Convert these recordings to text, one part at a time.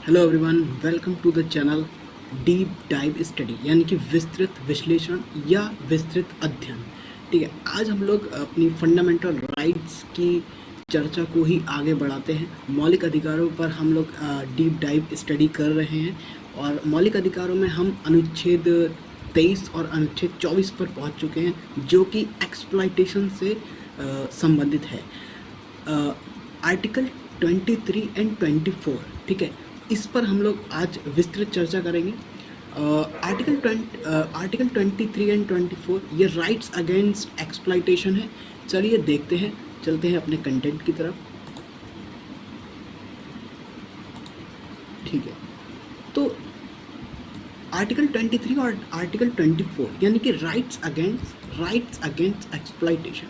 Hello everyone, welcome to the channel deep dive study, यानी कि विस्तृत विश्लेषण या विस्तृत अध्ययन। ठीक है, आज हम लोग अपनी फंडामेंटल राइट्स की चर्चा को ही आगे बढ़ाते हैं। मौलिक अधिकारों पर हम लोग डीप डाइव स्टडी कर रहे हैं और मौलिक अधिकारों में हम अनुच्छेद 23 और अनुच्छेद 24 पर पहुंच चुके हैं, जो कि एक्सप्लॉयटेशन से संबंधित है। आर्टिकल 23 एंड 24, ठीक है, इस पर हम लोग आज विस्तृत चर्चा करेंगे। आर्टिकल 23 एंड 24 ये राइट्स अगेंस्ट एक्सप्लॉयटेशन है। चलिए देखते हैं, चलते हैं अपने कंटेंट की तरफ। ठीक है, तो आर्टिकल 23 और आर्टिकल 24 यानी कि राइट्स अगेंस्ट एक्सप्लॉयटेशन।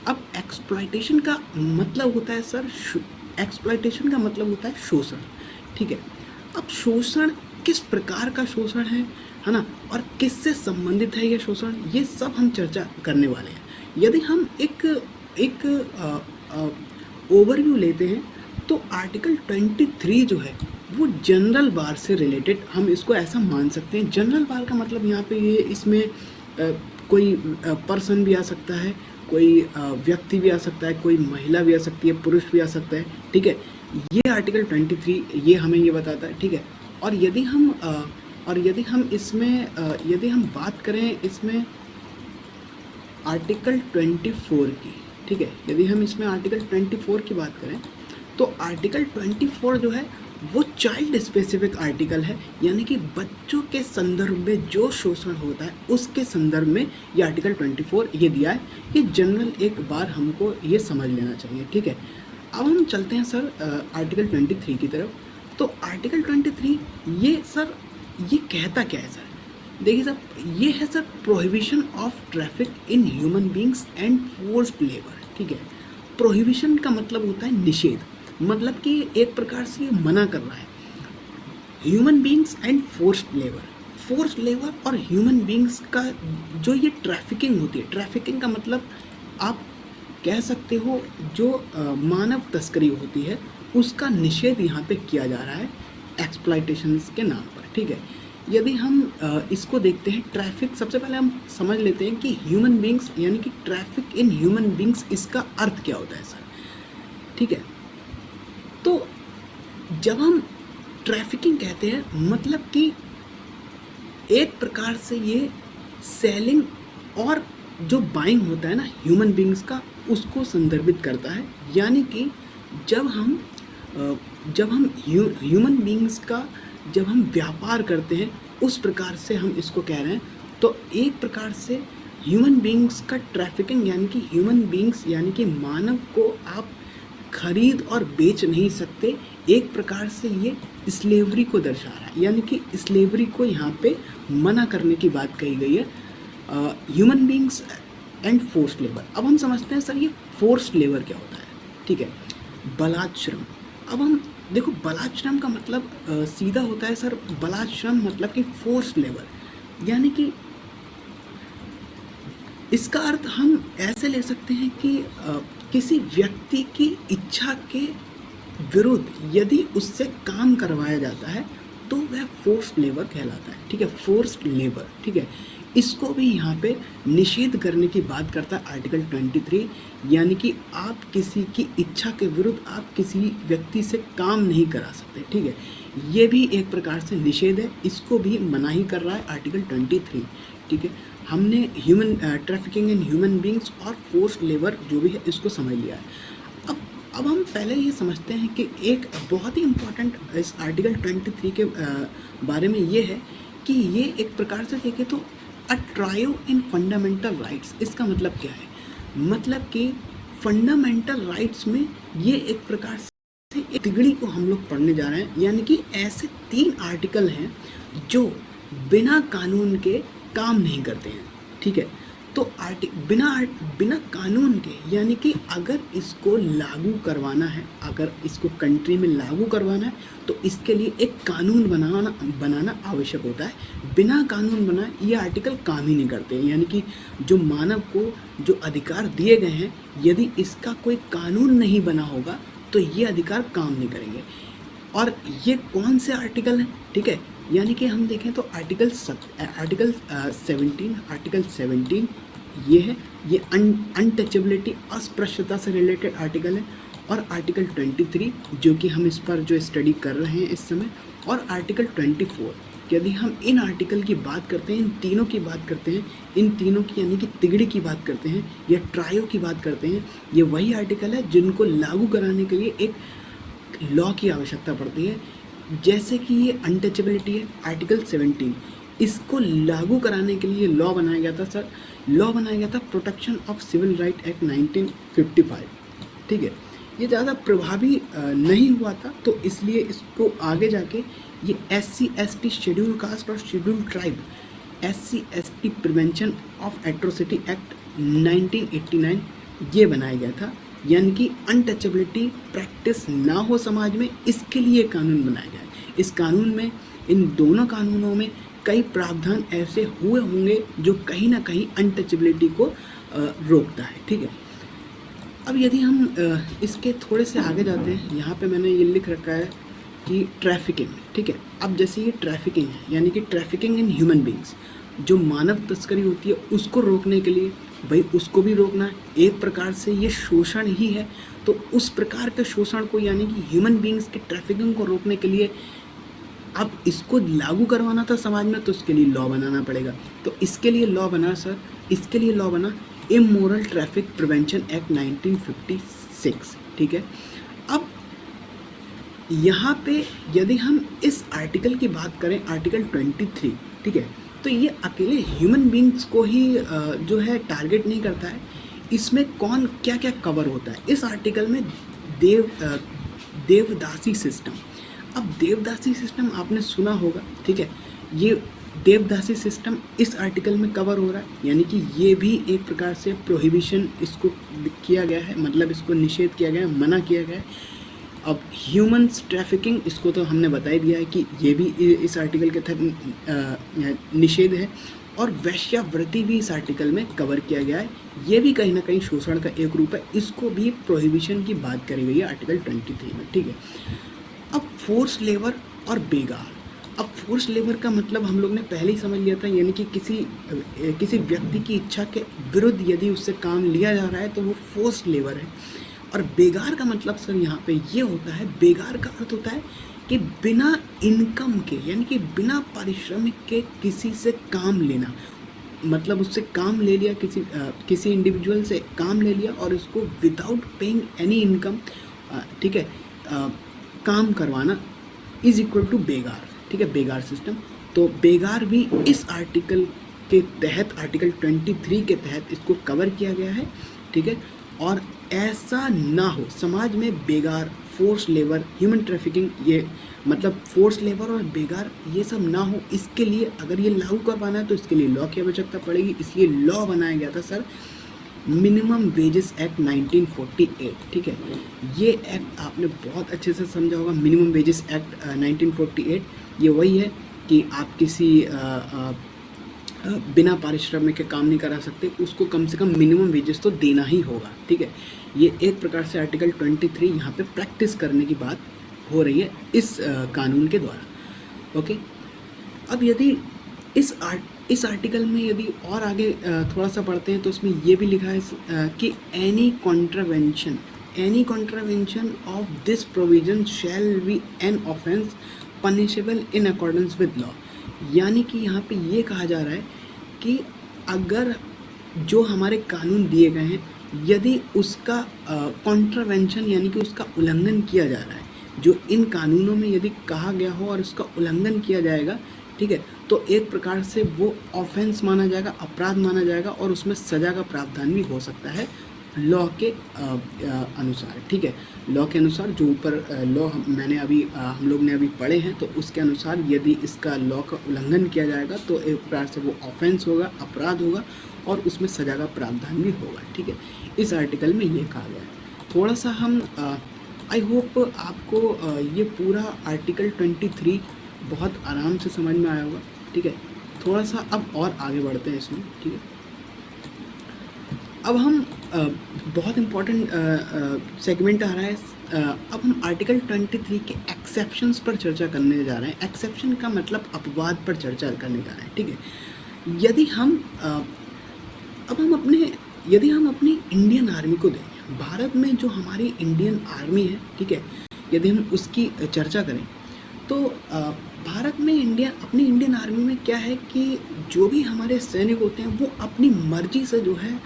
अब एक्सप्लॉयटेशन का मतलब होता है सर, एक्सप्लॉयटेशन का मतलब होता है शोषण। ठीक है, अब शोषण किस प्रकार का शोषण है ना, और किससे संबंधित है ये शोषण, ये सब हम चर्चा करने वाले हैं। यदि हम एक ओवरव्यू लेते हैं तो आर्टिकल 23 जो है वो जनरल बार से रिलेटेड, हम इसको ऐसा मान सकते हैं। जनरल बार का मतलब यहाँ पे ये, इसमें कोई पर्सन भी आ सकता है, कोई व्यक्ति भी आ सकता है, कोई महिला भी आ सकती है, पुरुष भी आ सकता है। ठीक है, ये आर्टिकल 23 ये हमें ये बताता है। ठीक है, और यदि हम इसमें यदि हम बात करें इसमें आर्टिकल 24 की, ठीक है, यदि हम इसमें आर्टिकल 24 की बात करें तो आर्टिकल 24 जो है वो चाइल्ड स्पेसिफिक आर्टिकल है, यानी कि बच्चों के संदर्भ में जो शोषण होता है उसके संदर्भ में ये आर्टिकल 24 ये दिया है। ये जनरल एक बार हमको ये समझ लेना चाहिए। ठीक है, अब हम चलते हैं सर आर्टिकल 23 की तरफ। तो आर्टिकल 23 ये सर ये कहता क्या है सर? देखिए सर, ये है sir prohibition of traffic in human beings and forced labour. ठीक है, प्रोहिबिशन का मतलब होता है निषेध, मतलब कि एक प्रकार से ये मना कर रहा है human beings and forced labour और ह्यूमन बींग्स का जो ये ट्रैफिकिंग होती है। ट्रैफिकिंग का मतलब आप कह सकते हो जो मानव तस्करी होती है उसका निषेध यहाँ पे किया जा रहा है एक्सप्लॉयटेशन के नाम पर। ठीक है, यदि हम इसको देखते हैं, ट्रैफिक, सबसे पहले हम समझ लेते हैं कि ह्यूमन बींग्स यानी कि ट्रैफिक इन ह्यूमन बींग्स, इसका अर्थ क्या होता है सर? ठीक है, तो जब हम ट्रैफिकिंग कहते हैं मतलब कि एक प्रकार से ये सेलिंग और जो बाइंग होता है ना ह्यूमन बींग्स का, उसको संदर्भित करता है। यानी कि जब हम ह्यूमन बींग्स का जब हम व्यापार करते हैं, उस प्रकार से हम इसको कह रहे हैं। तो एक प्रकार से ह्यूमन बींग्स का ट्रैफिकिंग, यानी कि ह्यूमन बींग्स यानी कि मानव को आप खरीद और बेच नहीं सकते। एक प्रकार से ये स्लेवरी को दर्शा रहा है, यानी कि स्लेवरी को यहाँ पे मना करने की बात कही गई है। Human beings and forced labour. अब हम समझते हैं सर ये फोर्स्ड लेबर क्या होता है। ठीक है, बलात्श्रम। अब हम देखो, बलात्श्रम का मतलब सीधा होता है सर, बलात्श्रम मतलब कि फोर्स्ड लेबर, यानी कि इसका अर्थ हम ऐसे ले सकते हैं कि किसी व्यक्ति की इच्छा के विरुद्ध यदि उससे काम करवाया जाता है तो वह फोर्स्ड लेबर कहलाता है। ठीक है, फोर्स्ड लेबर। ठीक है, इसको भी यहाँ पे निषेध करने की बात करता है आर्टिकल 23, यानी कि आप किसी की इच्छा के विरुद्ध आप किसी व्यक्ति से काम नहीं करा सकते। ठीक है, ये भी एक प्रकार से निषेध है, इसको भी मनाही कर रहा है आर्टिकल 23। ठीक है, हमने human trafficking in human beings और फोर्स्ड लेबर जो भी है इसको समझ लिया है। अब हम पहले ये समझते हैं कि एक बहुत ही इम्पोर्टेंट इस आर्टिकल 23 के बारे में ये है कि ये एक प्रकार से देखें तो अ ट्रायो इन फंडामेंटल राइट्स। इसका मतलब क्या है? मतलब कि फंडामेंटल राइट्स में ये एक प्रकार से एक तिगड़ी को हम लोग पढ़ने जा रहे हैं, यानी कि ऐसे 3 आर्टिकल हैं जो बिना कानून के काम नहीं करते हैं। ठीक है, तो बिना कानून के, यानी कि अगर इसको लागू करवाना है, अगर इसको कंट्री में लागू करवाना है तो इसके लिए एक कानून बनाना आवश्यक होता है। बिना कानून बनाए ये आर्टिकल काम ही नहीं करते हैं, यानी कि जो मानव को जो अधिकार दिए गए हैं, यदि इसका कोई कानून नहीं बना होगा तो ये अधिकार काम नहीं करेंगे। और ये कौन से आर्टिकल हैं, ठीक है, यानी कि हम देखें तो आर्टिकल 17 ये है, ये अनटचेबिलिटी अस्पृश्यता से रिलेटेड आर्टिकल है। और आर्टिकल 23 जो कि हम इस पर जो स्टडी कर रहे हैं इस समय, और आर्टिकल 24 यदि हम इन आर्टिकल की बात करते हैं, इन तीनों की बात करते हैं, इन तीनों की यानी कि तिगड़ी की बात करते हैं या ट्रायो की बात करते हैं, ये वही आर्टिकल है जिनको लागू कराने के लिए एक लॉ की आवश्यकता पड़ती है। जैसे कि ये अनटचेबिलिटी है आर्टिकल 17, इसको लागू कराने के लिए लॉ बनाया गया था सर, लॉ बनाया गया था protection of civil right act 1955, ठीक है। ये ज़्यादा प्रभावी नहीं हुआ था, तो इसलिए इसको आगे जाके ये SC/ST शेड्यूल कास्ट और schedule tribe SC/ST prevention of atrocity act 1989 ये बनाया गया था, यानी कि अनटचेबिलिटी प्रैक्टिस ना हो समाज में, इसके लिए कानून बनाया गया है। इस कानून में, इन दोनों कानूनों में कई प्रावधान ऐसे हुए होंगे जो कहीं ना कहीं अनटचेबिलिटी को रोकता है, ठीक है। अब यदि हम इसके थोड़े से आगे जाते हैं, यहाँ पे मैंने ये लिख रखा है कि ट्रैफिकिंग, ठीक है। अब जैसे ये ट्रैफिकिंग है, यानी कि ट्रैफिकिंग इन ह्यूमन बींग्स, जो मानव तस्करी होती है उसको रोकने के लिए भाई उसको भी रोकना है, एक प्रकार से ये शोषण ही है। तो उस प्रकार के शोषण को यानी कि ह्यूमन बींग्स के ट्रैफिकिंग को रोकने के लिए अब इसको लागू करवाना था समाज में, तो इसके लिए लॉ बनाना पड़ेगा। तो इसके लिए लॉ बना सर, इसके लिए लॉ बना इमोरल ट्रैफिक प्रिवेंशन एक्ट 1956, ठीक है। अब यहाँ पे यदि हम इस आर्टिकल की बात करें, आर्टिकल 23, ठीक है, तो ये अकेले ह्यूमन बींग्स को ही जो है टारगेट नहीं करता है, इसमें कौन क्या क्या कवर होता है। इस आर्टिकल में देवदासी सिस्टम, अब देवदासी सिस्टम आपने सुना होगा, ठीक है, ये देवदासी सिस्टम इस आर्टिकल में कवर हो रहा है, यानी कि ये भी एक प्रकार से प्रोहिबिशन इसको किया गया है, मतलब इसको निषेध किया गया है, मना किया गया है। अब ह्यूमन्स ट्रैफिकिंग, इसको तो हमने बता ही दिया है कि ये भी इस आर्टिकल के तहत निषेध है। और वेश्यावृत्ति भी इस आर्टिकल में कवर किया गया है, ये भी कहीं ना कहीं शोषण का एक रूप है, इसको भी प्रोहिबिशन की बात करी गई है आर्टिकल 23 में, ठीक है। अब फोर्स लेबर और बेगार, अब फोर्स लेबर का मतलब हम लोग ने पहले ही समझ लिया था, यानी कि किसी व्यक्ति की इच्छा के विरुद्ध यदि उससे काम लिया जा रहा है तो वो फोर्स लेबर है। और बेगार का मतलब सर यहाँ पे ये होता है, बेगार का अर्थ होता है कि बिना इनकम के, यानी कि बिना पारिश्रमिक के किसी से काम लेना, मतलब उससे काम ले लिया, किसी इंडिविजुअल से काम ले लिया और उसको विदाउट पेइंग एनी इनकम, ठीक है, काम करवाना इज इक्वल टू बेगार, ठीक है, बेगार सिस्टम। तो बेगार भी इस आर्टिकल के तहत, आर्टिकल 23 के तहत इसको कवर किया गया है, ठीक है। और ऐसा ना हो समाज में बेगार, फोर्स लेबर, ह्यूमन ट्रैफिकिंग, ये मतलब फोर्स लेबर और बेगार ये सब ना हो, इसके लिए अगर ये लागू करवाना है तो इसके लिए लॉ की आवश्यकता पड़ेगी। इसलिए लॉ बनाया गया था सर मिनिमम वेजेस एक्ट 1948, ठीक है। ये एक्ट आपने बहुत अच्छे से समझा होगा, मिनिमम वेजेस एक्ट 1948, ये वही है कि आप किसी बिना पारिश्रमिक के काम नहीं करा सकते, उसको कम से कम मिनिमम वेजेस तो देना ही होगा, ठीक है। ये एक प्रकार से आर्टिकल 23 यहाँ पे प्रैक्टिस करने की बात हो रही है इस कानून के द्वारा, ओके। अब यदि इस आर्टिकल में यदि और आगे थोड़ा सा पढ़ते हैं तो उसमें ये भी लिखा है कि any contravention of this provision shall be an offence punishable in accordance with law, यानी कि यहाँ पे ये कहा जा रहा है कि अगर जो हमारे कानून दिए गए हैं यदि उसका कॉन्ट्रावेंशन यानी कि उसका उल्लंघन किया जा रहा है, जो इन कानूनों में यदि कहा गया हो और उसका उल्लंघन किया जाएगा, ठीक है, तो एक प्रकार से वो ऑफेंस माना जाएगा, अपराध माना जाएगा और उसमें सज़ा का प्रावधान भी हो सकता है लॉ के अनुसार, ठीक है। लॉ के अनुसार जो ऊपर लॉ मैंने अभी हम लोग ने अभी पढ़े हैं, तो उसके अनुसार यदि इसका लॉ का उल्लंघन किया जाएगा तो एक प्रकार से वो ऑफेंस होगा, अपराध होगा और उसमें सज़ा का प्रावधान भी होगा, ठीक है। इस आर्टिकल में ये कहा गया है। थोड़ा सा हम आई होप आपको ये पूरा आर्टिकल 23 बहुत आराम से समझ में आया होगा, ठीक है। थोड़ा सा अब और आगे बढ़ते हैं इसमें, ठीक है। अब हम बहुत इम्पोर्टेंट सेगमेंट आ रहा है अब हम आर्टिकल 23 के एक्सेप्शंस पर चर्चा करने जा रहे हैं। एक्सेप्शन का मतलब अपवाद पर चर्चा करने जा रहे हैं, ठीक है। यदि हम अब हम अपने यदि हम अपनी इंडियन आर्मी को देखें, भारत में जो हमारी इंडियन आर्मी है, ठीक है, यदि हम उसकी चर्चा करें तो भारत में अपनी इंडियन आर्मी में क्या है कि जो भी हमारे सैनिक होते हैं वो अपनी मर्जी से जो है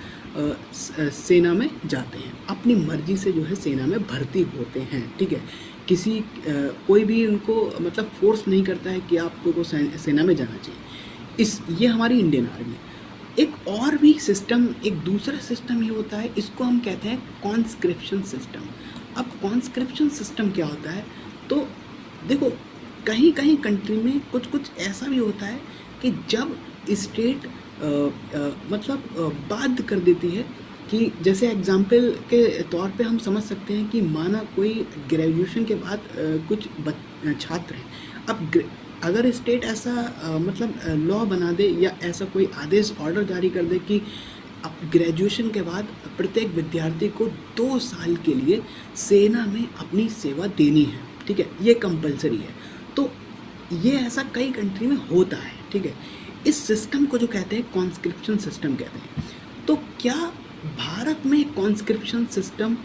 सेना में जाते हैं, अपनी मर्जी से जो है सेना में भर्ती होते हैं, ठीक है। कोई भी उनको मतलब फोर्स नहीं करता है कि आपको सेना में जाना चाहिए। ये हमारी इंडियन आर्मी। एक और भी सिस्टम, एक दूसरा सिस्टम ये होता है, इसको हम कहते हैं कॉन्स्क्रिप्शन सिस्टम। अब कॉन्स्क्रिप्शन सिस्टम क्या होता है, तो देखो कहीं कहीं कंट्री में कुछ ऐसा भी होता है कि जब स्टेट बाध्य कर देती है कि जैसे एग्जाम्पल के तौर पे हम समझ सकते हैं कि माना कोई ग्रेजुएशन के बाद कुछ छात्र हैं। अब अगर स्टेट ऐसा लॉ बना दे या ऐसा कोई आदेश ऑर्डर जारी कर दे कि अब ग्रेजुएशन के बाद प्रत्येक विद्यार्थी को 2 साल के लिए सेना में अपनी सेवा देनी है, ठीक है, ये कंपलसरी है। तो ये ऐसा कई कंट्री में होता है, ठीक है। इस सिस्टम को जो कहते हैं कॉन्स्क्रिप्शन सिस्टम कहते हैं। तो क्या भारत में कॉन्स्क्रिप्शन सिस्टम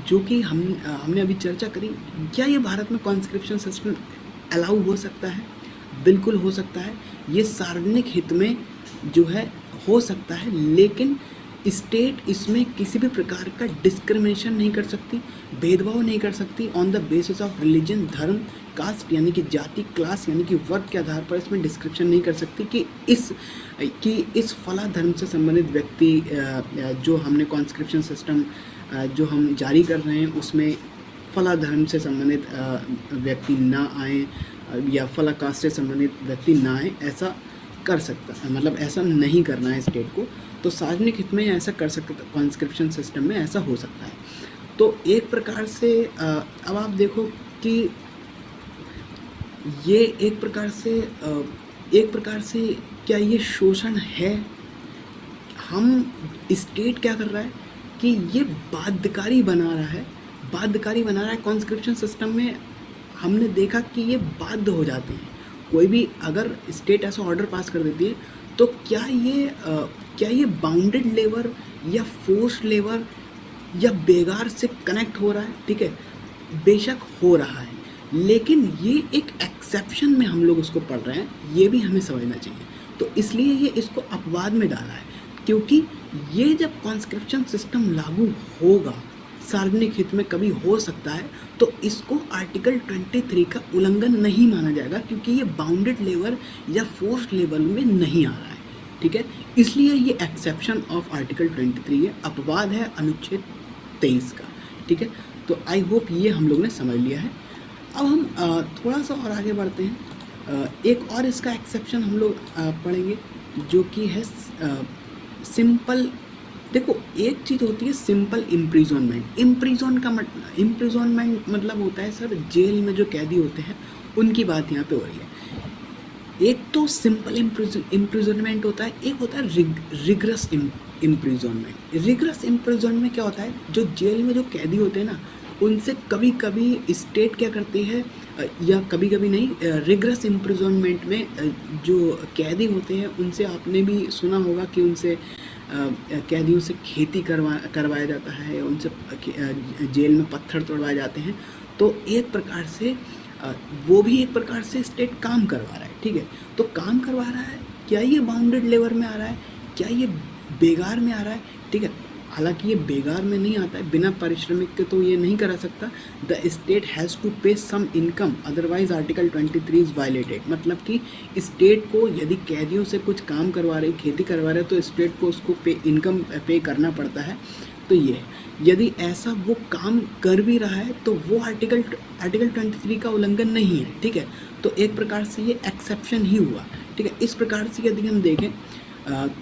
जो कि हमने अभी चर्चा करी, क्या ये भारत में कॉन्स्क्रिप्शन सिस्टम अलाउ हो सकता है? बिल्कुल हो सकता है। ये सार्वजनिक हित में जो है हो सकता है, लेकिन स्टेट इसमें किसी भी प्रकार का डिस्क्रिमिनेशन नहीं कर सकती, भेदभाव नहीं कर सकती on the basis of religion, धर्म, कास्ट यानी कि जाति, क्लास यानी कि वर्ग के आधार पर इसमें डिस्क्रिप्शन नहीं कर सकती कि इस फला धर्म से संबंधित व्यक्ति जो हमने कॉन्स्क्रिप्शन सिस्टम जो हम जारी कर रहे हैं उसमें फला धर्म से संबंधित व्यक्ति ना आए या फला कास्ट से संबंधित व्यक्ति ना आए, ऐसा कर सकता है, मतलब ऐसा नहीं करना है स्टेट को। तो सार्वजनिक हित में ऐसा कर सकता है, कॉन्स्क्रिप्शन सिस्टम में ऐसा हो सकता है। तो एक प्रकार से अब आप देखो कि ये एक प्रकार से क्या ये शोषण है? हम स्टेट क्या कर रहा है कि ये बाध्यकारी बना रहा है कॉन्स्क्रिप्शन सिस्टम में। हमने देखा कि ये बाध्य हो जाते हैं। कोई भी अगर स्टेट ऐसा ऑर्डर पास कर देती है तो क्या ये बाउंडेड लेबर या फोर्स लेबर या बेगार से कनेक्ट हो रहा है? ठीक है, बेशक हो रहा है, लेकिन ये एक एक्सेप्शन में हम लोग उसको पढ़ रहे हैं, ये भी हमें समझना चाहिए। तो इसलिए ये इसको अपवाद में डाला है, क्योंकि ये जब कॉन्स्क्रिप्शन सिस्टम लागू होगा, सार्वजनिक हित में कभी हो सकता है, तो इसको आर्टिकल 23 का उल्लंघन नहीं माना जाएगा, क्योंकि ये बाउंडेड लेबर या फोर्स लेबर में नहीं आ रहा है। ठीक है, इसलिए ये एक्सेप्शन ऑफ आर्टिकल 23 है, अपवाद है अनुच्छेद 23 का। ठीक है, तो आई होप ये हम लोग ने समझ लिया है। अब हम थोड़ा सा और आगे बढ़ते हैं। एक और इसका एक्सेप्शन हम लोग पढ़ेंगे, जो कि है सिंपल। देखो, एक चीज़ होती है सिंपल इम्प्रिजनमेंट। इम्प्रिजनमेंट मतलब होता है सर, जेल में जो कैदी होते हैं उनकी बात यहाँ पे हो रही है। एक तो सिंपल इम्प्रिजनमेंट होता है, एक होता है रिगरस इम्प्रिजनमेंट। रिगरस इम्प्रिजनमेंट क्या होता है, जो जेल में जो कैदी होते हैं ना, उनसे कभी कभी स्टेट क्या करती है, या कभी कभी नहीं, रिगरस इम्प्रिजनमेंट में जो कैदी होते हैं उनसे आपने भी सुना होगा कि उनसे कैदियों से खेती करवाया जाता है, उनसे जेल में पत्थर तोड़वाए जाते हैं। तो एक प्रकार से वो भी एक प्रकार से स्टेट काम करवा रहा है। ठीक है, तो काम करवा रहा है, क्या ये बाउंडेड लेबर में आ रहा है, क्या ये बेगार में आ रहा है? ठीक है, हालांकि ये बेगार में नहीं आता है, बिना पारिश्रमिक के तो ये नहीं करा सकता। The state has to pay some income, otherwise article 23 is violated. मतलब कि स्टेट को यदि कैदियों से कुछ काम करवा रहे, खेती करवा रहे, तो स्टेट को उसको इनकम पे करना पड़ता है। तो ये यदि ऐसा वो काम कर भी रहा है तो वो आर्टिकल 23 का उल्लंघन नहीं है। ठीक है, तो एक प्रकार से ये एक्सेप्शन ही हुआ। ठीक है, इस प्रकार से यदि हम देखें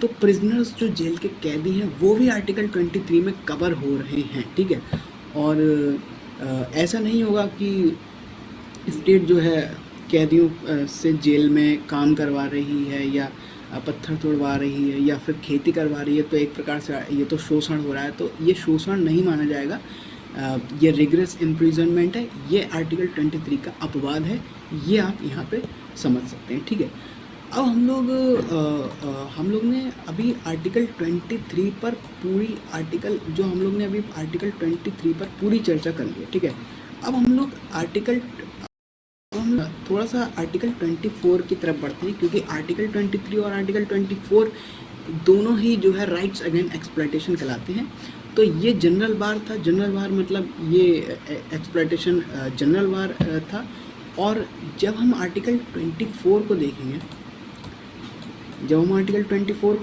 तो प्रिजनर्स जो जेल के कैदी हैं वो भी आर्टिकल 23 में कवर हो रहे हैं। ठीक है, और ऐसा नहीं होगा कि स्टेट जो है कैदियों से जेल में काम करवा रही है या पत्थर तोड़वा रही है या फिर खेती करवा रही है, तो एक प्रकार से ये तो शोषण हो रहा है। तो ये शोषण नहीं माना जाएगा, ये रिग्रेस इम्प्रिजनमेंट है, ये आर्टिकल 23 का अपवाद है, ये आप यहाँ पे समझ सकते हैं, ठीक है। अब हम लोग ने अभी आर्टिकल 23 पर पूरी आर्टिकल जो हम लोग ने अभी आर्टिकल 23 पर पूरी चर्चा कर ली है, ठीक है। अब हम लोग हम थोड़ा सा आर्टिकल 24 की तरफ बढ़ते हैं, क्योंकि आर्टिकल 23 और आर्टिकल 24 दोनों ही जो है राइट्स अगेंस्ट एक्सप्लॉयटेशन कहलाते हैं। तो ये जनरल बार था, जनरल बार मतलब ये एक्सप्लॉयटेशन जनरल बार था। और जब हम आर्टिकल 24 को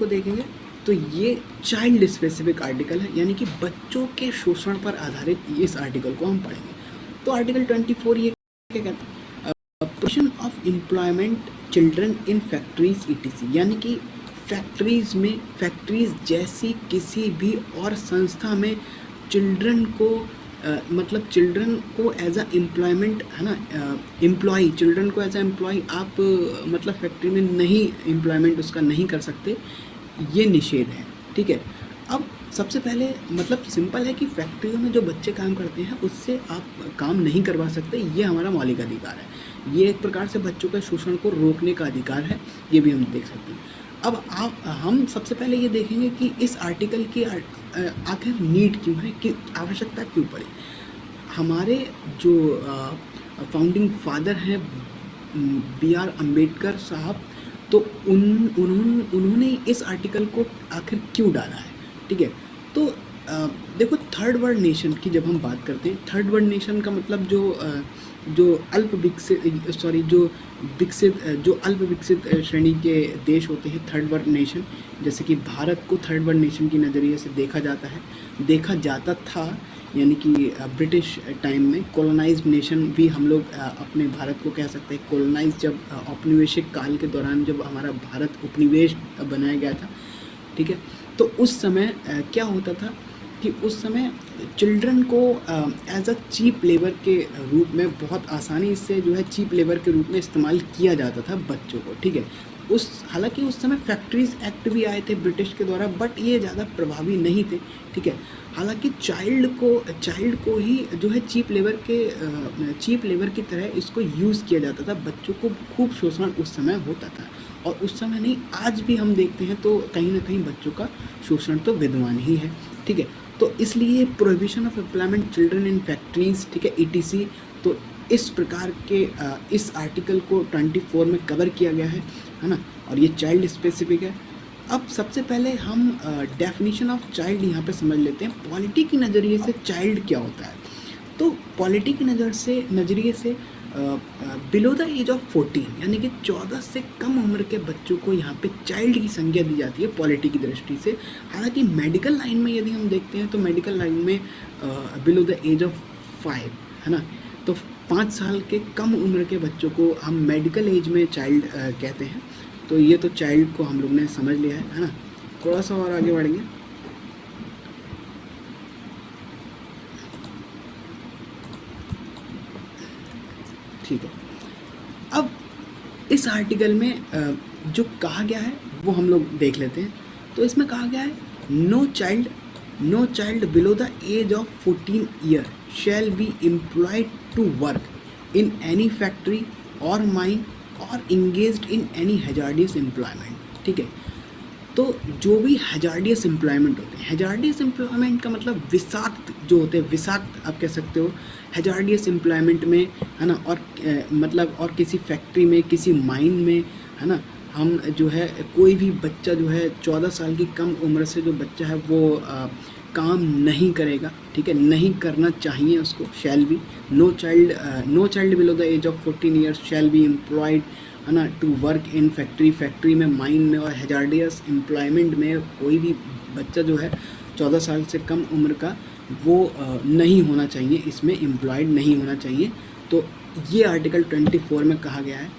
देखेंगे, तो ये चाइल्ड स्पेसिफिक आर्टिकल है, यानी कि बच्चों के शोषण पर आधारित इस आर्टिकल को हम पढ़ेंगे। तो आर्टिकल 24 ये क्या कहता है? Provision of employment children in factories etc, यानी कि फैक्ट्रीज जैसी किसी भी और संस्था में चिल्ड्रन को मतलब चिल्ड्रन को एज अ एम्प्लॉयमेंट है ना, एम्प्लॉय चिल्ड्रन को एज अ एम्प्लॉय आप मतलब फैक्ट्री में नहीं एम्प्लॉयमेंट उसका नहीं कर सकते, ये निषेध है, ठीक है। अब सबसे पहले मतलब सिंपल है कि फैक्ट्रियों में जो बच्चे काम करते हैं उससे आप काम नहीं करवा सकते, ये हमारा मौलिक अधिकार है। ये एक प्रकार से बच्चों के शोषण को रोकने का अधिकार है, ये भी हम देख सकते हैं। अब हम सबसे पहले ये देखेंगे कि इस आर्टिकल की आखिर नीड क्यों है, कि आवश्यकता क्यों पड़ी। हमारे जो फाउंडिंग फादर हैं B.R. अम्बेडकर साहब, तो उन्होंने इस आर्टिकल को आखिर क्यों डाला है, ठीक है। तो देखो, थर्ड वर्ल्ड नेशन की जब हम बात करते हैं, थर्ड वर्ल्ड नेशन का मतलब जो अल्प विकसित श्रेणी के देश होते हैं, थर्ड वर्ल्ड नेशन। जैसे कि भारत को थर्ड वर्ल्ड नेशन की नज़रिए से देखा जाता था, यानी कि ब्रिटिश टाइम में कॉलोनाइज्ड नेशन भी हम लोग अपने भारत को कह सकते हैं। कॉलोनाइज जब औपनिवेशिक काल के दौरान जब हमारा भारत उपनिवेश बनाया गया था, ठीक है, तो उस समय क्या होता था कि उस समय चिल्ड्रन को एज अ चीप लेबर के रूप में बहुत आसानी से जो है चीप लेबर के रूप में इस्तेमाल किया जाता था बच्चों को, ठीक है। हालांकि उस समय फैक्ट्रीज एक्ट भी आए थे ब्रिटिश के द्वारा, बट ये ज़्यादा प्रभावी नहीं थे, ठीक है। हालांकि चाइल्ड को ही जो है चीप लेबर की तरह इसको यूज़ किया जाता था, बच्चों को खूब शोषण उस समय होता था। और उस समय नहीं, आज भी हम देखते हैं तो कहीं ना कहीं बच्चों का शोषण तो विद्यमान ही है, ठीक है। तो इसलिए prohibition of employment children in factories, ठीक है, ETC, तो इस प्रकार के इस आर्टिकल को 24 में कवर किया गया है ना, और ये चाइल्ड स्पेसिफिक है। अब सबसे पहले हम डेफिनेशन ऑफ चाइल्ड यहाँ पे समझ लेते हैं। पॉलिटी की नज़रिए से चाइल्ड क्या होता है? तो पॉलिटी के नज़रिए से बिलो द एज ऑफ 14, यानी कि 14 से कम उम्र के बच्चों को यहाँ पे चाइल्ड की संज्ञा दी जाती है पॉलिटी की दृष्टि से। हालांकि मेडिकल लाइन में यदि हम देखते हैं तो मेडिकल लाइन में बिलो द एज ऑफ 5 है ना, तो 5 साल के कम उम्र के बच्चों को हम मेडिकल एज में चाइल्ड कहते हैं। तो ये तो चाइल्ड को हम लोग ने समझ लिया है ना। थोड़ा सा और आगे बढ़ेंगे। ठीक है, अब इस आर्टिकल में जो कहा गया है वो हम लोग देख लेते हैं। तो इसमें कहा गया है, no child below the age of 14 year shall be employed to work in any factory और माइन और engaged in any hazardous employment, ठीक है। तो जो भी हैजार्डियस एम्प्लॉयमेंट होते हैं, हैजार्डियस एम्प्लॉयमेंट का मतलब विषाक्त जो होते हैं, विषाक्त आप कह सकते हो हैजार्डियस एम्प्लॉयमेंट में, है ना। और मतलब और किसी फैक्ट्री में, किसी माइन में, है ना, हम जो है कोई भी बच्चा जो है 14 साल की कम उम्र से जो बच्चा है वो काम नहीं करेगा, ठीक है, नहीं करना चाहिए उसको। Shall be no child below the age of 14 years shall be employed, है ना, टू वर्क इन फैक्ट्री में, माइन में और हैजार्डियस एम्प्लॉयमेंट में कोई भी बच्चा जो है 14 साल से कम उम्र का वो नहीं होना चाहिए, इसमें एम्प्लॉयड नहीं होना चाहिए। तो ये आर्टिकल 24 में कहा गया है।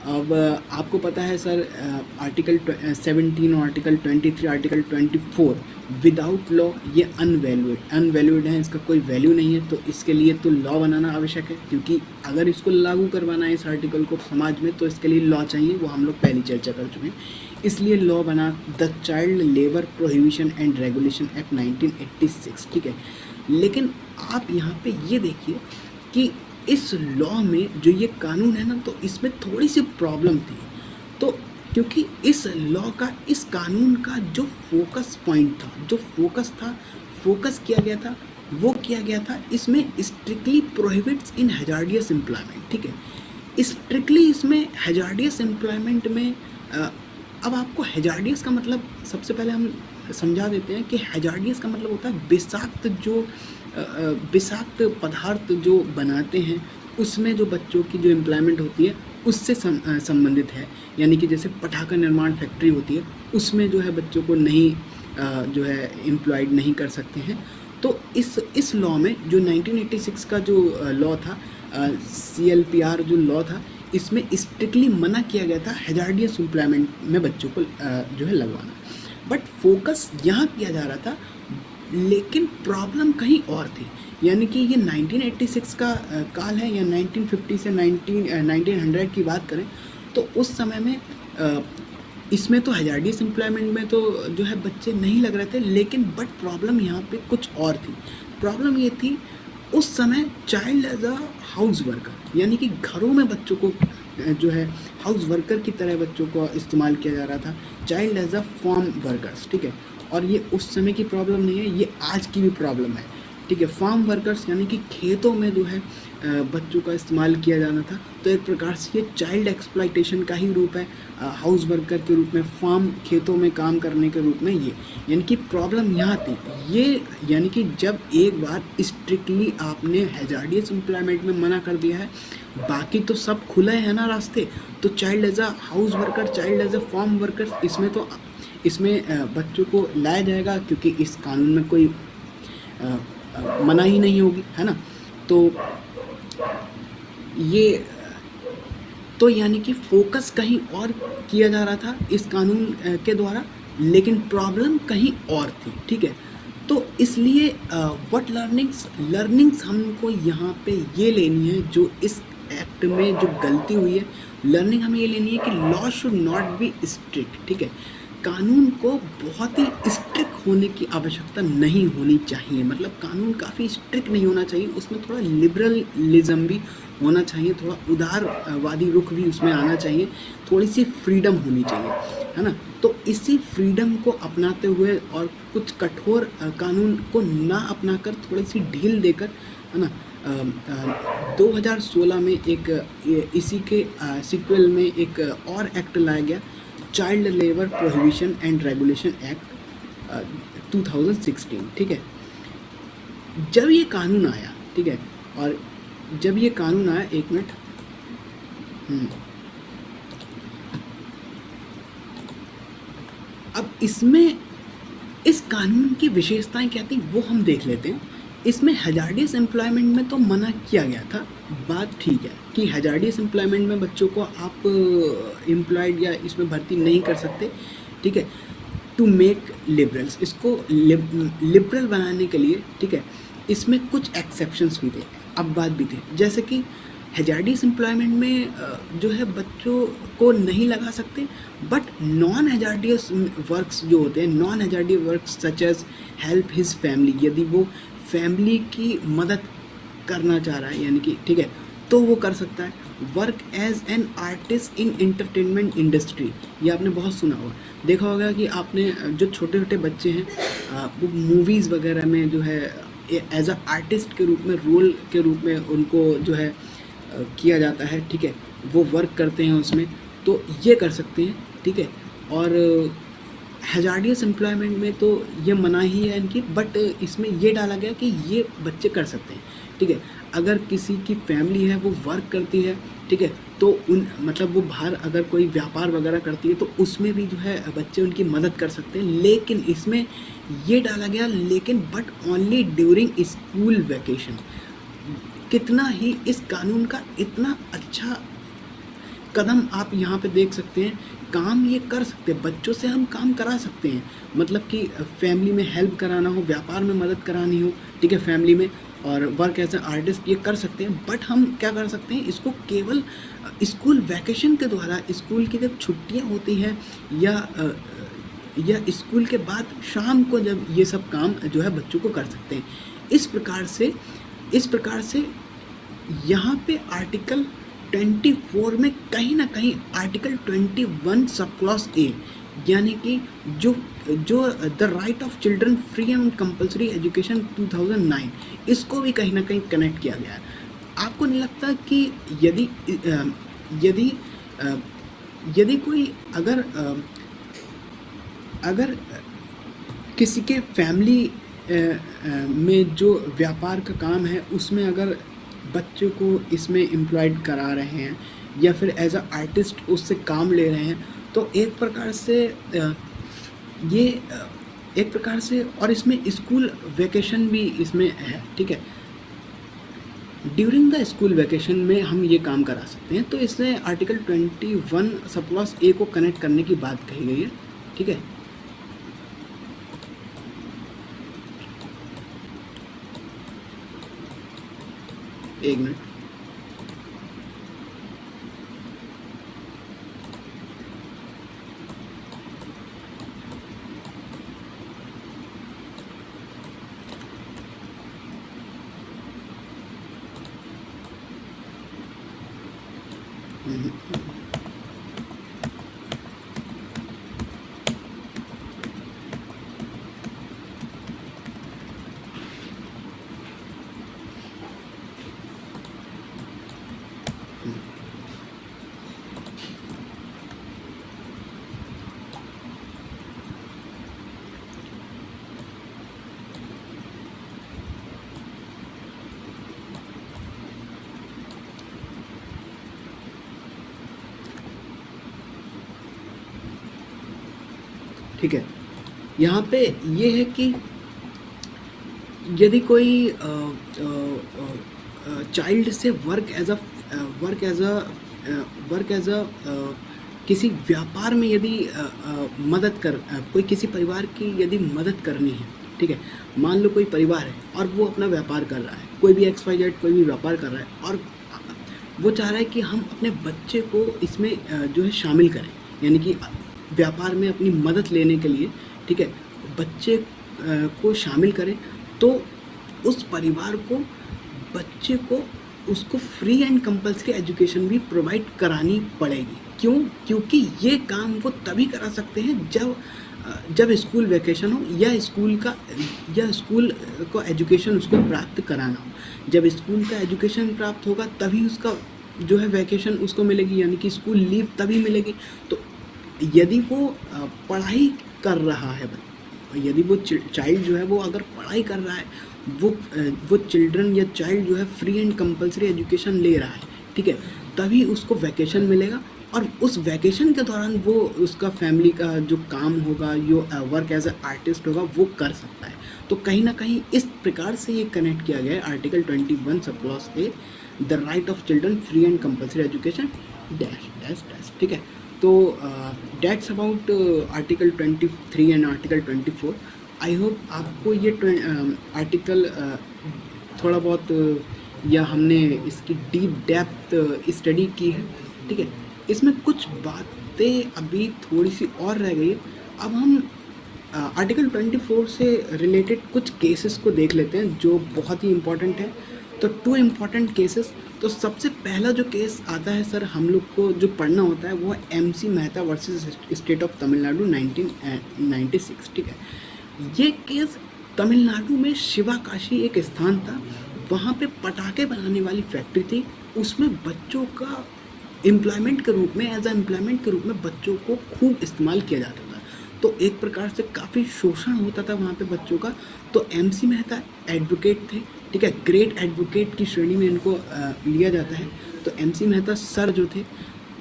अब आपको पता है सर, आर्टिकल 17 और आर्टिकल 23, आर्टिकल 24 विदाउट लॉ ये अनवैल्यूड है, इसका कोई वैल्यू नहीं है। तो इसके लिए तो लॉ बनाना आवश्यक है, क्योंकि अगर इसको लागू करवाना है इस आर्टिकल को समाज में तो इसके लिए लॉ चाहिए, वो हम लोग पहले चर्चा कर चुके हैं। इसलिए लॉ बना the child labour prohibition and regulation act 1986, ठीक है। लेकिन आप यहाँ पे ये देखिए कि इस लॉ में जो ये कानून है ना, तो इसमें थोड़ी सी प्रॉब्लम थी। तो क्योंकि इस लॉ का, इस कानून का जो फोकस पॉइंट था, जो फोकस था, फोकस किया गया था, वो किया गया था इसमें स्ट्रिक्टली प्रोहिबिट्स इन हैजार्डियस एम्प्लॉयमेंट। ठीक है, स्ट्रिक्टली इसमें हैजार्डियस एम्प्लॉयमेंट में अब आपको हैजार्डियस का मतलब सबसे पहले हम समझा देते हैं कि हैजार्डियस का मतलब होता है विषाक्त, जो विषाक्त पदार्थ जो बनाते हैं उसमें जो बच्चों की जो एम्प्लॉयमेंट होती है उससे संबंधित है। यानी कि जैसे पटाखा निर्माण फैक्ट्री होती है, उसमें जो है बच्चों को नहीं जो है एम्प्लॉयड नहीं कर सकते हैं। तो इस लॉ में जो 1986 का जो लॉ था, CLPR जो लॉ था, इसमें स्ट्रिक्टली मना किया गया था हैजार्डियस एम्प्लॉयमेंट में बच्चों को जो है लगवाना। बट फोकस यहाँ किया जा रहा था, लेकिन प्रॉब्लम कहीं और थी। यानी कि ये 1986 का काल है, या 1950 से 1900 की बात करें तो उस समय में इसमें तो हैजार्डियस एम्प्लॉयमेंट में तो जो है बच्चे नहीं लग रहे थे, लेकिन बट प्रॉब्लम यहाँ पे कुछ और थी। प्रॉब्लम ये थी उस समय child as a house worker, यानी कि घरों में बच्चों को जो है हाउस वर्कर की तरह बच्चों को इस्तेमाल किया जा रहा था, child as a farm workers. ठीक है, और ये उस समय की प्रॉब्लम नहीं है, ये आज की भी प्रॉब्लम है। ठीक है, फार्म वर्कर्स यानी कि खेतों में जो है बच्चों का इस्तेमाल किया जाना था। तो एक प्रकार से ये चाइल्ड एक्सप्लॉयटेशन का ही रूप है, हाउस वर्कर के रूप में, फार्म खेतों में काम करने के रूप में ये, यानी कि प्रॉब्लम यहाँ थी ये। यानी कि जब एक बार स्ट्रिक्टली आपने हैजार्डियस एम्प्लॉयमेंट में मना कर दिया है, बाकी तो सब खुले हैं ना रास्ते, तो child as a house worker, child as a farm worker, इसमें बच्चों को लाया जाएगा, क्योंकि इस कानून में कोई मनाही नहीं होगी, है ना। तो ये तो यानी कि फोकस कहीं और किया जा रहा था इस कानून के द्वारा, लेकिन प्रॉब्लम कहीं और थी। ठीक है, तो इसलिए व्हाट लर्निंग्स हमको यहाँ पे ये लेनी है, जो इस एक्ट में जो गलती हुई है, लर्निंग हमें ये लेनी है कि law should not be strict. ठीक है, कानून को बहुत ही स्ट्रिक्ट होने की आवश्यकता नहीं होनी चाहिए, मतलब कानून काफ़ी स्ट्रिक्ट नहीं होना चाहिए, उसमें थोड़ा लिबरलिज्म भी होना चाहिए, थोड़ा उदारवादी रुख भी उसमें आना चाहिए, थोड़ी सी फ्रीडम होनी चाहिए, है ना। तो इसी फ्रीडम को अपनाते हुए और कुछ कठोर कानून को ना अपनाकर थोड़ी सी ढील देकर, है ना, 2016 में इसी के सीक्वल में एक और एक्ट लाया गया, child labour prohibition and regulation act 2016। ठीक है, जब ये कानून आया, ठीक है, और जब ये कानून आया, एक मिनट, अब इसमें इस कानून की विशेषताएं क्या थी वो हम देख लेते हैं। इसमें हैजार्डियस एम्प्लॉयमेंट में तो मना किया गया था, बात ठीक है कि हैजार्डियस एम्प्लॉयमेंट में बच्चों को आप एम्प्लॉयड या इसमें भर्ती नहीं कर सकते। ठीक है, टू मेक लिबरल्स, इसको लिबरल बनाने के लिए, ठीक है, इसमें कुछ एक्सेप्शंस भी थे, अब बात भी थे, जैसे कि हैजार्डियस एम्प्लॉयमेंट में जो है बच्चों को नहीं लगा सकते, बट नॉन हैजार्डियस वर्क्स जो होते हैं, non hazardous works such as help his family, यदि वो फैमिली की मदद करना चाह रहा है, यानी कि ठीक है, तो वो कर सकता है। Work as an artist in entertainment industry, ये आपने बहुत सुना होगा, देखा होगा कि आपने जो छोटे छोटे बच्चे हैं वो मूवीज़ वगैरह में जो है एज अ आर्टिस्ट के रूप में, रोल के रूप में उनको जो है किया जाता है। ठीक है, वो वर्क करते हैं उसमें, तो ये कर सकते हैं। ठीक है, और हैजार्डियस एम्प्लॉयमेंट में तो ये मना ही है इनकी, बट इसमें ये डाला गया कि ये बच्चे कर सकते हैं। ठीक है, अगर किसी की फैमिली है वो वर्क करती है, ठीक है, तो मतलब वो बाहर अगर कोई व्यापार वगैरह करती है तो उसमें भी जो है बच्चे उनकी मदद कर सकते हैं। लेकिन इसमें ये डाला गया, लेकिन but only during school vacation. कितना ही इस कानून का इतना अच्छा कदम आप यहाँ पे देख सकते हैं, काम ये कर सकते हैं, बच्चों से हम काम करा सकते हैं, मतलब कि फैमिली में हेल्प कराना हो, व्यापार में मदद करानी हो, ठीक है, फैमिली में, और वर्क एज ए आर्टिस्ट ये कर सकते हैं। बट हम क्या कर सकते हैं, इसको केवल स्कूल वैकेशन के द्वारा, स्कूल की जब छुट्टियाँ होती हैं या स्कूल के बाद शाम को जब ये सब काम जो है बच्चों को कर सकते हैं। इस प्रकार से यहाँ पे आर्टिकल 24 में कहीं ना कहीं आर्टिकल 21 सब क्लॉज ए, यानी कि जो जो the right of children free and compulsory education 2009, इसको भी कहीं ना कहीं कनेक्ट किया गया है। आपको नहीं लगता कि यदि यदि यदि कोई अगर किसी के फैमिली में जो व्यापार का काम है उसमें अगर बच्चों को इसमें एम्प्लॉयड करा रहे हैं या फिर एज अ आर्टिस्ट उससे काम ले रहे हैं, तो एक प्रकार से और इसमें स्कूल वेकेशन भी इसमें है, ठीक है। ड्यूरिंग द स्कूल वेकेशन में हम ये काम करा सकते हैं, तो इसमें आर्टिकल 21 सब क्लॉज ए को कनेक्ट करने की बात कही गई है, ठीक है। एक मिनट, ठीक है। यहाँ पे ये है कि यदि कोई चाइल्ड से वर्क एज अ किसी व्यापार में यदि कोई किसी परिवार की यदि मदद करनी है, ठीक है। मान लो कोई परिवार है और वो अपना व्यापार कर रहा है, कोई भी XYZ कोई भी व्यापार कर रहा है और वो चाह रहा है कि हम अपने बच्चे को इसमें जो है शामिल करें, यानी कि व्यापार में अपनी मदद लेने के लिए, ठीक है, बच्चे को शामिल करें, तो उस परिवार को बच्चे को उसको फ्री एंड कंपलसरी एजुकेशन भी प्रोवाइड करानी पड़ेगी। क्यों? क्योंकि ये काम वो तभी करा सकते हैं जब स्कूल वेकेशन हो या स्कूल को एजुकेशन उसको प्राप्त कराना हो। जब स्कूल का एजुकेशन प्राप्त होगा तभी उसका जो है वैकेशन उसको मिलेगी, यानी कि स्कूल लीव तभी मिलेगी। तो यदि वो पढ़ाई कर रहा है, यदि वो चाइल्ड जो है वो अगर पढ़ाई कर रहा है, वो चिल्ड्रन या चाइल्ड जो है फ्री एंड कंपलसरी एजुकेशन ले रहा है, ठीक है, तभी उसको वैकेशन मिलेगा और उस वैकेशन के दौरान वो उसका फैमिली का जो काम होगा, जो वर्क एज ए आर्टिस्ट होगा, वो कर सकता है। तो कहीं ना कहीं इस प्रकार से ये कनेक्ट किया गया है article 21 sub clause A, the right of children free and compulsory education dash dash dash, ठीक है। तो that's about article 23 and article 24। I hope आपको ये आर्टिकल थोड़ा बहुत या हमने इसकी डीप डेप्थ स्टडी की है, ठीक है। इसमें कुछ बातें अभी थोड़ी सी और रह गई है। अब हम आर्टिकल 24 से रिलेटेड कुछ केसेस को देख लेते हैं जो बहुत ही इम्पॉर्टेंट है। तो 2 इम्पॉर्टेंट केसेस। तो सबसे पहला जो केस आता है सर, हम लोग को जो पढ़ना होता है वो है MC Mehta versus state of Tamil Nadu 1996, ठीक है। ये केस तमिलनाडु में शिवाकाशी एक स्थान था, वहाँ पे पटाखे बनाने वाली फैक्ट्री थी, उसमें बच्चों का एम्प्लॉयमेंट के रूप में, एज अ एम्प्लॉयमेंट के रूप में बच्चों को खूब इस्तेमाल किया जाता था। तो एक प्रकार से काफ़ी शोषण होता था वहाँ पे बच्चों का। तो MC मेहता एडवोकेट थे, ठीक है, ग्रेट एडवोकेट की श्रेणी में इनको लिया जाता है। तो MC मेहता सर जो थे,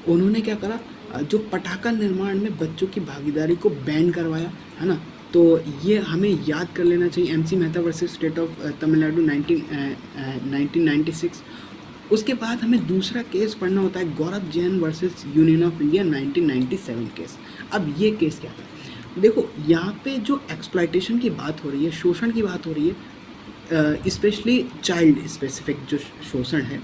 उन्होंने क्या करा, जो पटाखा निर्माण में बच्चों की भागीदारी को बैन करवाया, है ना। तो ये हमें याद कर लेना चाहिए, MC Mehta versus state of Tamil Nadu 1996। उसके बाद हमें दूसरा केस पढ़ना होता है Gaurav Jain versus union of India 1997 case. अब ये केस क्या था, देखो यहाँ पे जो एक्सप्लॉयटेशन की बात हो रही है, शोषण की बात हो रही है, स्पेशली चाइल्ड स्पेसिफिक जो शोषण है।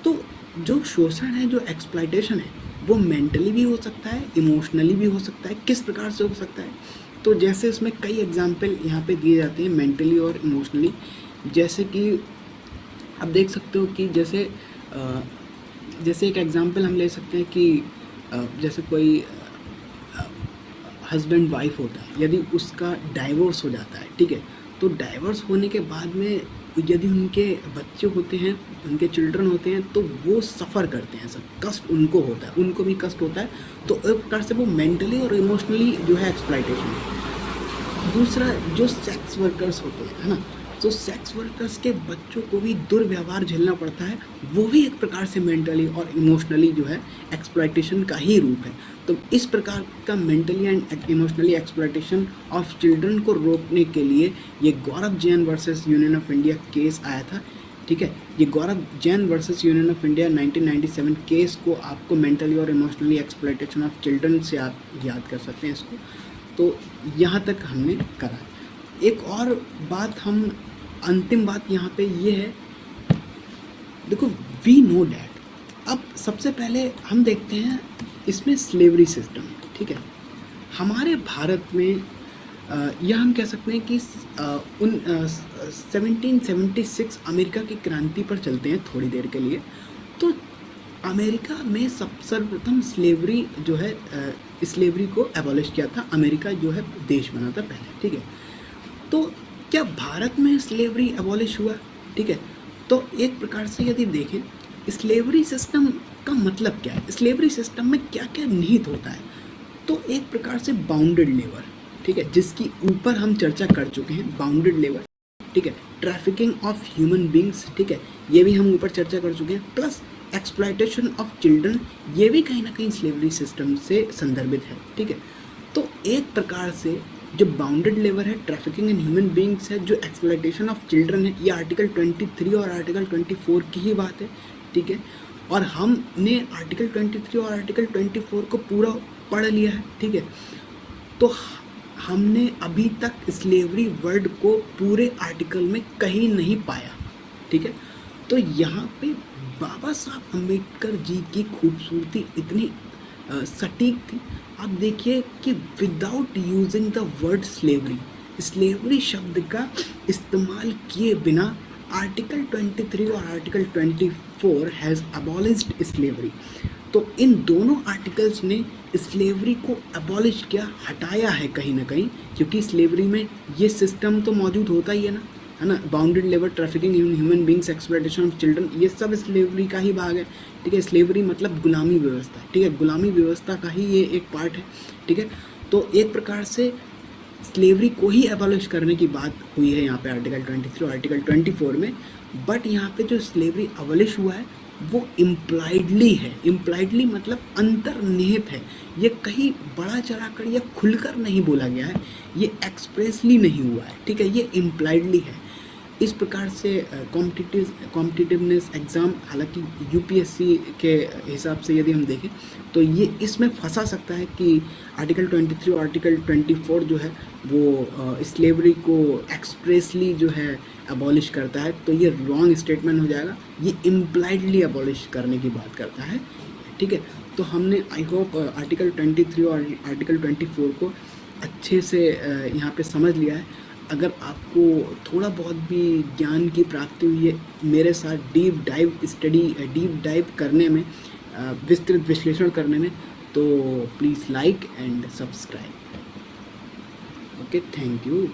तो जो शोषण है, जो एक्सप्लॉयटेशन है, वो मेंटली भी हो सकता है, इमोशनली भी हो सकता है। किस प्रकार से हो सकता है, तो जैसे इसमें कई एग्जाम्पल यहाँ पे दिए जाते हैं मेंटली और इमोशनली। जैसे कि आप देख सकते हो कि जैसे एक एग्जांपल हम ले सकते हैं कि जैसे कोई हस्बैंड वाइफ होता है, यदि उसका डाइवोर्स हो जाता है, ठीक है, तो डाइवोर्स होने के बाद में यदि उनके बच्चे होते हैं, उनके चिल्ड्रन होते हैं, तो वो सफ़र करते हैं, सब कष्ट उनको होता है, उनको भी कष्ट होता है। तो एक प्रकार से वो मेंटली और इमोशनली जो है एक्सप्लॉइटेशन। दूसरा जो सेक्स वर्कर्स होते हैं, है ना, तो सेक्स वर्कर्स के बच्चों को भी दुर्व्यवहार झेलना पड़ता है, वो भी एक प्रकार से मेंटली और इमोशनली जो है एक्सप्लॉइटेशन का ही रूप है। तो इस प्रकार का mentally and emotionally exploitation of children को रोकने के लिए ये Gaurav Jain versus union of India case आया था, ठीक है। ये Gaurav Jain versus union of India 1997 case को आपको मेंटली और इमोशनली एक्सप्लॉइटेशन ऑफ चिल्ड्रन से आप याद कर सकते हैं इसको। तो यहाँ तक हमने करा। एक और बात, हम अंतिम बात यहाँ पे ये है, देखो वी नो डैट। अब सबसे पहले हम देखते हैं इसमें स्लेवरी सिस्टम, ठीक है। हमारे भारत में यह हम कह सकते हैं कि 1776 अमेरिका की क्रांति पर चलते हैं थोड़ी देर के लिए। तो अमेरिका में सर्वप्रथम स्लेवरी जो है स्लेवरी को एबॉलिश किया था, अमेरिका जो है देश बना था पहले, ठीक है। तो क्या भारत में स्लेवरी एबॉलिश हुआ, ठीक है। तो एक प्रकार से यदि देखें स्लेवरी सिस्टम का मतलब क्या है, स्लेवरी सिस्टम में क्या क्या निहित होता है, तो एक प्रकार से बाउंडेड लेबर, ठीक है, जिसकी ऊपर हम चर्चा कर चुके हैं, बाउंडेड लेबर, ठीक है, ट्रैफिकिंग ऑफ ह्यूमन बींग्स, ठीक है, ये भी हम ऊपर चर्चा कर चुके हैं, प्लस एक्सप्लॉइटेशन ऑफ चिल्ड्रन, ये भी कहीं ना कहीं स्लेवरी सिस्टम से संदर्भित है, ठीक है। तो एक प्रकार से जो बाउंडेड लेबर है, ट्रैफिकिंग इन ह्यूमन बींग्स है, जो एक्सप्लॉइटेशन ऑफ चिल्ड्रन है, ये आर्टिकल 23 और आर्टिकल 24 की ही बात है, ठीक है। और हमने आर्टिकल 23 और आर्टिकल 24 को पूरा पढ़ लिया है, ठीक है। तो हमने अभी तक स्लेवरी वर्ड को पूरे आर्टिकल में कहीं नहीं पाया, ठीक है। तो यहाँ पे बाबा साहब अम्बेडकर जी की खूबसूरती इतनी सटीक थी। आप देखिए कि without using the word slavery, slavery शब्द का इस्तेमाल किए बिना आर्टिकल 23 और आर्टिकल 24 हैज़ अबॉलिश्ड स्लेवरी। तो इन दोनों आर्टिकल्स ने स्लेवरी को अबॉलिश किया, हटाया है कहीं ना कहीं, क्योंकि स्लेवरी में ये सिस्टम तो मौजूद होता ही है ना, bounded labour, trafficking in human beings, exploitation of children, ये सब स्लेवरी का ही भाग है, ठीक है। स्लेवरी मतलब गुलामी व्यवस्था, ठीक है, गुलामी व्यवस्था का ही ये एक पार्ट है, ठीक है। तो एक प्रकार से स्लेवरी को ही एबॉलिश करने की बात हुई है यहाँ पे आर्टिकल 23 और आर्टिकल 24 में। बट यहाँ पे जो स्लेवरी एबॉलिश हुआ है वो इम्प्लाइडली है, इम्प्लाइडली मतलब अंतर्निहित है, ये कहीं बड़ा चढ़ाकर या खुलकर नहीं बोला गया है, ये एक्सप्रेसली नहीं हुआ है, ठीक है, ये इम्प्लाइडली है। इस प्रकार से कॉम्पिटिटिवनेस एग्ज़ाम, हालांकि यूपीएससी के हिसाब से यदि हम देखें तो ये इसमें फंसा सकता है कि आर्टिकल 23 और आर्टिकल 24 जो है वो स्लेवरी को एक्सप्रेसली जो है अबॉलिश करता है, तो ये रॉन्ग स्टेटमेंट हो जाएगा, ये इम्प्लाइडली अबॉलिश करने की बात करता है, ठीक है। तो हमने आई होप आर्टिकल 23 और आर्टिकल 24 को अच्छे से यहाँ पे समझ लिया है। अगर आपको थोड़ा बहुत भी ज्ञान की प्राप्ति हुई है मेरे साथ डीप डाइव करने में, विस्तृत विश्लेषण करने में, तो please like and subscribe. Okay, thank you.